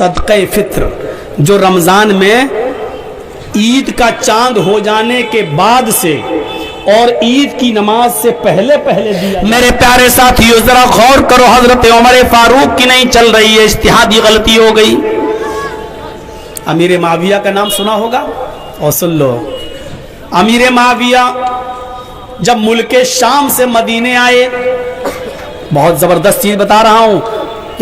صدقہ فطر جو رمضان میں عید کا چاند ہو جانے کے بعد سے اور عید کی نماز سے پہلے پہلے دیا. میرے پیارے ساتھیو ذرا غور کرو، حضرت عمر فاروق کی نہیں چل رہی ہے، اجتہادی غلطی ہو گئی. امیر معاویہ کا نام سنا ہوگا، اور سن لو. امیر معاویہ جب ملک شام سے مدینے آئے، بہت زبردست چیز بتا رہا ہوں،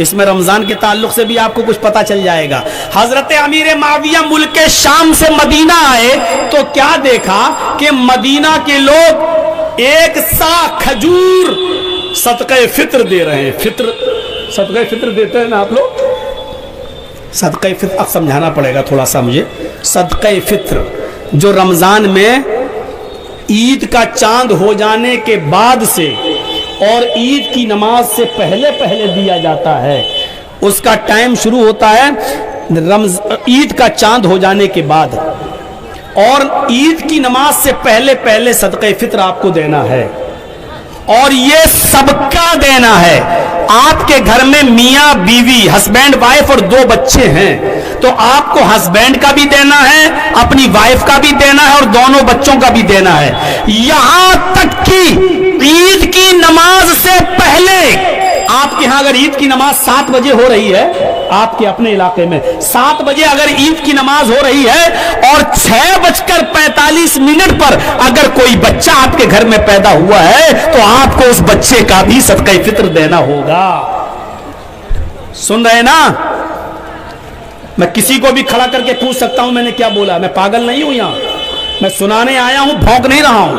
اس میں رمضان کے تعلق سے بھی آپ کو کچھ پتا چل جائے گا. حضرت امیر معاویہ ملک شام سے مدینہ آئے تو کیا دیکھا کہ مدینہ کے لوگ ایک سا کھجور صدقہ فطر دے رہے ہیں. صدقہ فطر دیتے ہیں نا آپ لوگ. صدقہ فطر اب سمجھانا پڑے گا تھوڑا سا مجھے. صدقہ فطر جو رمضان میں عید کا چاند ہو جانے کے بعد سے اور عید کی نماز سے پہلے پہلے دیا جاتا ہے. اس کا ٹائم شروع ہوتا ہے عید کا چاند ہو جانے کے بعد، اور عید کی نماز سے پہلے پہلے صدقہ فطر آپ کو دینا ہے. اور یہ سب کا دینا ہے. آپ کے گھر میں میاں بیوی، ہسبینڈ وائف اور 2 بچے ہیں تو آپ کو ہسبینڈ کا بھی دینا ہے، اپنی وائف کا بھی دینا ہے، اور دونوں بچوں کا بھی دینا ہے. یہاں تک کہ عید کی نماز سے پہلے آپ کے ہاں اگر عید کی نماز 7 بجے ہو رہی ہے، آپ کے اپنے علاقے میں 7 بجے اگر عید کی نماز ہو رہی ہے اور 6:45 پر اگر کوئی بچہ آپ کے گھر میں پیدا ہوا ہے تو آپ کو اس بچے کا بھی صدقہ فطر دینا ہوگا. سن رہے نا؟ میں کسی کو بھی کھڑا کر کے پوچھ سکتا ہوں میں نے کیا بولا. میں پاگل نہیں ہوں، یہاں میں سنانے آیا ہوں، بھونک نہیں رہا ہوں.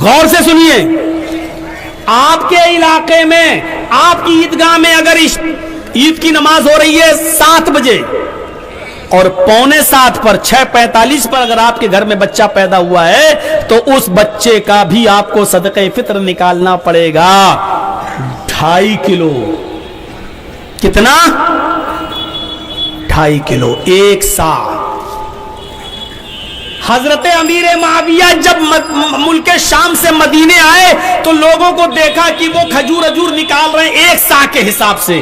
غور سے سنیے. آپ کے علاقے میں آپ کی عیدگاہ میں اگر عید کی نماز ہو رہی ہے 7 بجے اور 6:45 پر 6:45 پر اگر آپ کے گھر میں بچہ پیدا ہوا ہے تو اس بچے کا بھی آپ کو صدقہ فطر نکالنا پڑے گا 2.5 کلو. کتنا؟ 2.5 کلو، 1 سا. حضرت امیر معاویہ جب ملک شام سے مدینے آئے تو لوگوں کو دیکھا کہ وہ کھجور نکال رہے ہیں 1 سا کے حساب سے.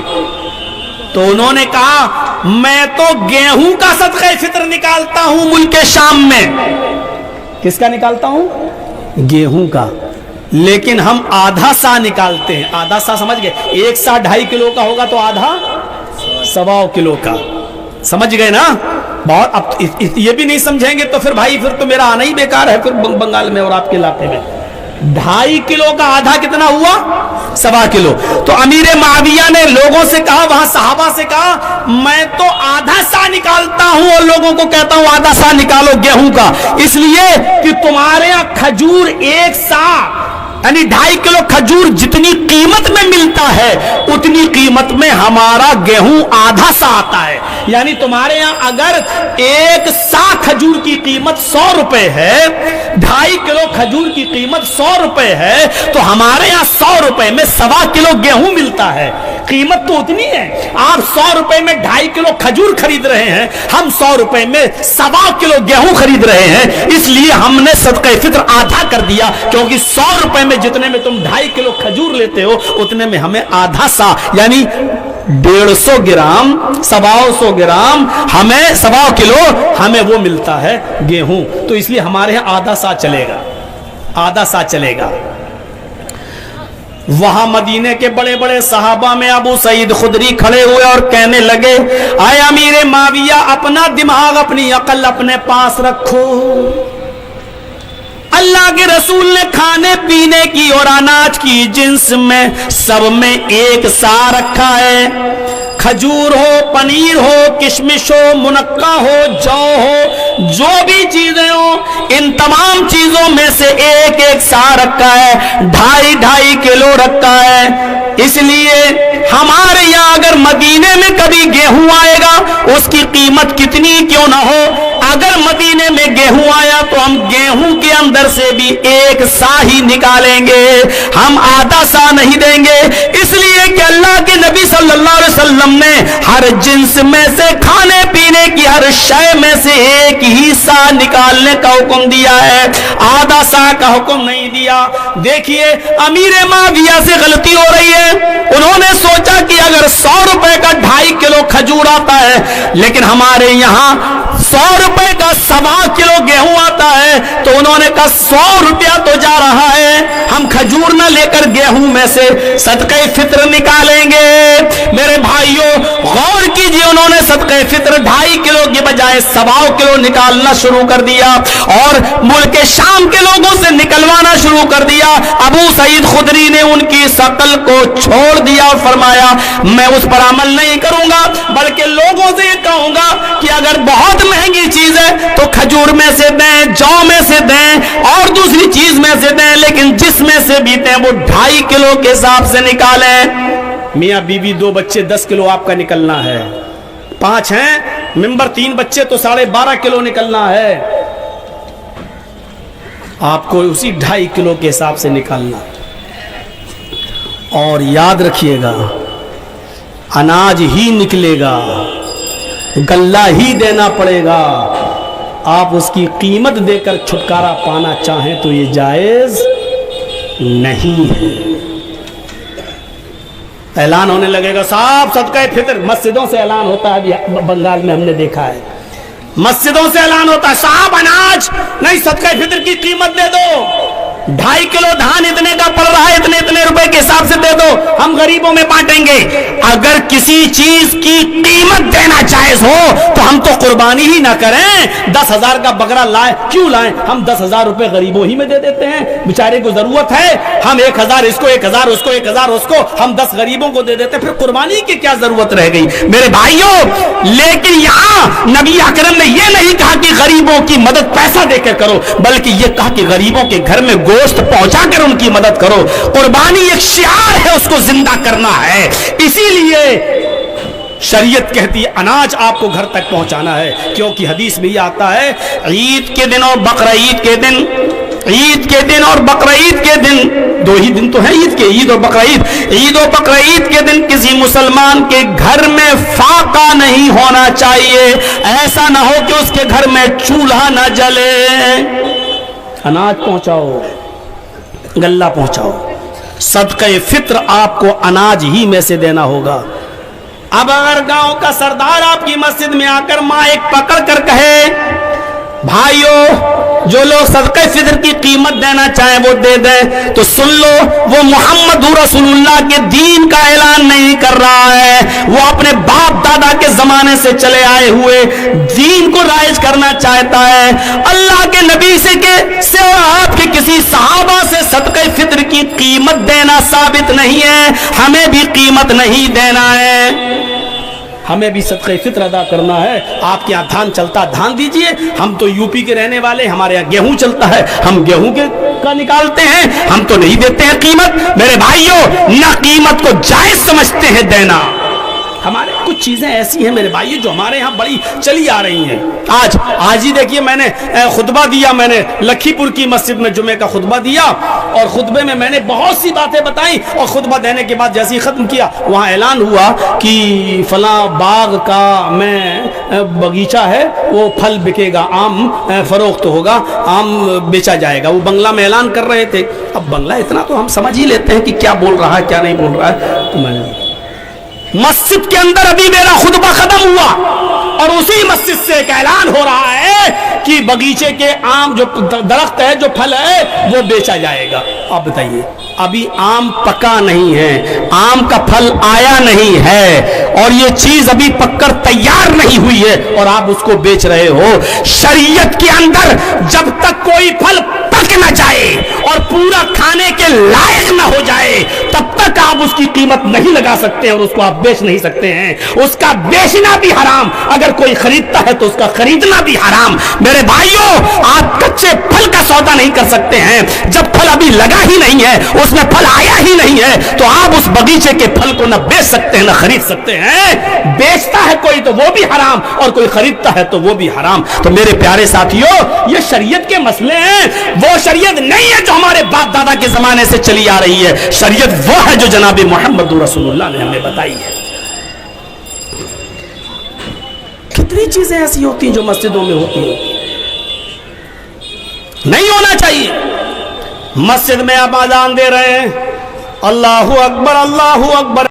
تو انہوں نے کہا میں تو گیہوں کا صدقہ فطر نکالتا ہوں ملک شام میں. کس کا نکالتا ہوں؟ گیہوں کا. لیکن ہم آدھا سا نکالتے ہیں. آدھا سا سمجھ گئے؟ 1 سا 2.5 کلو کا ہوگا تو آدھا 1.25 کلو کا. سمجھ گئے نا؟ بہت. اب یہ بھی نہیں سمجھیں گے تو پھر بھائی پھر تو میرا آنا ہی بیکار ہے پھر بنگال میں اور آپ کے علاقے میں. 2.5 کلو کا آدھا کتنا ہوا؟ 1.25 کلو. تو امیر معاویہ نے لوگوں سے کہا، وہاں صحابہ سے کہا میں تو آدھا سا نکالتا ہوں اور لوگوں کو کہتا ہوں آدھا سا نکالو گیہوں کا، اس لیے کہ تمہارے یہاں کھجور 1 سا یعنی 2.5 کلو کھجور جتنی قیمت میں ملتا ہے اتنی قیمت میں ہمارا گیہوں آدھا سا آتا ہے. یعنی تمہارے یہاں اگر 1 سا کھجور کی قیمت 100 روپے ہے، 2.5 کلو کھجور کی قیمت 100 روپے ہے، تو ہمارے یہاں 100 روپے میں 1.25 کلو گیہوں ملتا ہے. قیمت تو اتنی ہے. آپ 100 روپے میں 2.5 کلو کھجور خرید رہے ہیں، ہم 100 روپے میں 1.25 کلو گیہوں خرید رہے ہیں. اس لیے ہم نے صدقہ فطر آدھا کر دیا، کیونکہ 100 روپے میں جتنے میں تم 2.5 کلو کھجور لیتے ہو اتنے میں ہمیں آدھا سا یعنی 150 گرام 125 گرام ہمیں 1.25 کلو ہمیں وہ ملتا ہے گیہوں. تو اس لیے ہمارے یہاں آدھا سا چلے گا، آدھا سا چلے گا. وہاں مدینے کے بڑے بڑے صحابہ میں ابو سعید خدری کھڑے ہوئے اور کہنے لگے اے امیر معاویہ اپنا دماغ اپنی عقل اپنے پاس رکھو. اللہ کے رسول نے کھانے پینے کی اور اناج کی جنس میں سب میں 1 سا رکھا ہے. کھجور ہو، پنیر ہو، کشمش ہو، منقع ہو، جو ہو، جو بھی چیزیں ہو، ان تمام چیزوں میں سے 1 سا رکھا ہے، 2.5 کلو رکھا ہے. اس لیے ہمارے یہاں اگر مدینے میں کبھی گیہوں آئے گا اس کی قیمت کتنی کیوں نہ ہو، اگر مدینے میں گیہوں آیا تو ہم گیہوں کے اندر سے بھی 1 سا ہی نکالیں گے، ہم آدھا سا نہیں دیں گے. اس لیے کہ اللہ کے نبی صلی اللہ علیہ وسلم نے ہر جنس میں سے کھانے پینے کی ہر شے میں سے 1 ہی سا نکالنے کا حکم دیا ہے، آدھا سا کا حکم نہیں دیا. دیکھیے امیر معاویہ سے غلطی ہو رہی ہے. انہوں نے سوچا کہ اگر 100 खजूर आता है, लेकिन हमारे यहाँ 100 रुपए का 1.25 किलो गेहूं आता है। तो उन्होंने कहा 100 रुपया तो जा रहा है, हम खजूर न लेकर गेहूं में से सदक़े फित्र निकालेंगे। मेरे भाइयों गौर कीजिए, उन्होंने सदक़े फित्र 2.5 किलो की बजाय 1.25 किलो निकालना शुरू कर दिया और मुल्क शाम के लोगों से निकलवाना शुरू कर दिया। अबू सईद खुदरी ने उनकी शकल को छोड़ दिया और फरमाया मैं उस पर अमल नहीं करूंगा, बल्कि लोगों से ये कहूंगा कि अगर बहुत महंगी चीज है तो खजूर में से दें, जौ में से दें और दूसरी चीज में से दें, लेकिन जिसमें से भी दें वो 2.5 किलो के हिसाब से निकालें। मियाँ बीवी 2 बच्चे 10 किलो आपका निकलना है, 5 हैं मेंबर 3 बच्चे तो 12.5 किलो निकलना है, आपको उसी 2.5 किलो के हिसाब से निकालना। और याद रखिएगा अनाज ही निकलेगा, गल्ला ही देना पड़ेगा। आप उसकी कीमत देकर छुटकारा पाना चाहें तो ये जायज नहीं है। ऐलान होने लगेगा साहब सदका फितर, मस्जिदों से ऐलान होता है, अभी बंगाल में हमने देखा है, मस्जिदों से ऐलान होता है साहब अनाज नहीं, सदका फितर की कीमत दे दो, 2.5 किलो धान इतने का पड़ रहा है, इतने इतने रुपए के हिसाब से दे दो, हम गरीबों में बांटेंगे। अगर किसी चीज की कीमत देना जायज हो तो हम तो कुर्बानी ही ना करें। 10,000 का बकरा लाए, क्यों लाएं? हम 10,000 रुपए गरीबों ही में दे देते हैं, बेचारे को जरूरत है, हम 1,000 इसको, 1,000 उसको, 1,000 उसको, हम 10 गरीबों को दे देते हैं, फिर कुर्बानी की क्या जरूरत रह गई मेरे भाइयों। लेकिन यहाँ नबी अकरम ने यह नहीं कहा कि गरीबों की मदद पैसा देकर करो, बल्कि यह कहा कि गरीबों के घर में गोश्त पहुंचाकर उनकी मदद करो। कुर्बानी एक शियार है, उसको जिंदा करना है। इसीलिए शरीयत कहती है अनाज आपको घर तक पहुंचाना है, क्योंकि हदीस में यह आता है ईद के दिन और बकरा ईद के दिन, ईद के दिन और बकरा ईद के दिन, 2 ही दिन तो है ईद के, ईद और बकरा ईद, ईद और बकरा ईद के दिन किसी मुसलमान के घर में फाका नहीं होना चाहिए। ऐसा ना हो कि उसके घर में चूल्हा ना जले। अनाज पहुंचाओ, गल्ला पहुंचाओ, सदक़े फित्र आपको अनाज ही में से देना होगा। अब अगर गांव का सरदार आपकी मस्जिद में आकर माइक पकड़ कर कहे भाइयों जो लोग सदक़े फित्र की कीमत देना चाहें वो दे दें, तो सुन लो वो मोहम्मद रसूलुल्लाह के दीन का ऐलान नहीं कर रहा है, वो अपने बाप दादा के जमाने से चले आए हुए दीन को राइज करना चाहता है। अल्लाह के नबी से आपके किसी सहाबा से सदक़े फित्र की कीमत देना साबित नहीं है, हमें भी कीमत नहीं देना है, हमें भी सदक़े फित्र अदा करना है। आपके यहाँ धान चलता धान दीजिए, हम तो यूपी के रहने वाले, हमारे यहाँ गेहूं चलता है, हम गेहूं का निकालते हैं, हम तो नहीं देते हैं कीमत। मेरे भाइयों ना कीमत को जायज समझते हैं देना। हमारे कुछ चीजें ऐसी हैं मेरे भाइयों जो हमारे यहाँ बड़ी चली आ रही हैं। आज ही देखिए मैंने खुतबा दिया, मैंने लखीपुर की मस्जिद में जुमे का खुतबा दिया और खुतबे में मैंने बहुत सी बातें बताई और खुतबा देने के बाद जैसे ही खत्म किया वहाँ ऐलान हुआ कि फला बाग का में बगीचा है, वो फल बिकेगा, आम फरोख्त होगा, आम बेचा जाएगा। वो बंगला में ऐलान कर रहे थे। अब बंगला इतना तो हम समझ ही लेते हैं कि क्या बोल रहा है क्या नहीं बोल रहा है। तो मैंने मस्जिद के अंदर अभी मेरा खुतबा खत्म हुआ और उसी मस्जिद से एक ऐलान हो रहा है कि बगीचे के आम जो दरख्त है, जो फल है, वो बेचा जाएगा। आप बताइए अभी आम पका नहीं है, आम का फल आया नहीं है और ये चीज अभी पककर तैयार नहीं हुई है और आप उसको बेच रहे हो। शरीयत के अंदर जब तक कोई फल पक न जाए और पूरा खाने के लायक न हो जाए तब तक आप उसकी कीमत नहीं लगा सकते और उसको आप बेच नहीं सकते हैं। उसका बेचना भी हराम, अगर कोई खरीदता है तो उसका खरीदना भी हराम। मेरे भाइयों आप कच्चे फल का सौदा नहीं कर सकते हैं। जब फल अभी लगा ही नहीं है, उसमें फल आया ही नहीं है, तो आप उस बगीचे के फल को न बेच सकते हैं न खरीद सकते हैं। बेचता है कोई तो वो भी हराम और कोई खरीदता है तो वो भी हराम। तो मेरे प्यारे साथियों ये शरीयत के मसले हैं। वो शरीयत नहीं है जो हमारे बाप दादा के जमाने से चली आ रही है। शरीयत वो है जो जनाब मोहम्मद रसूलुल्लाह ने हमें बताई है। कितनी चीजें ऐसी होती हैं जो मस्जिदों में होती हैं, नहीं होना चाहिए। मस्जिद में आप आजान दे रहे हैं, अल्लाहू अकबर अल्लाहू अकबर।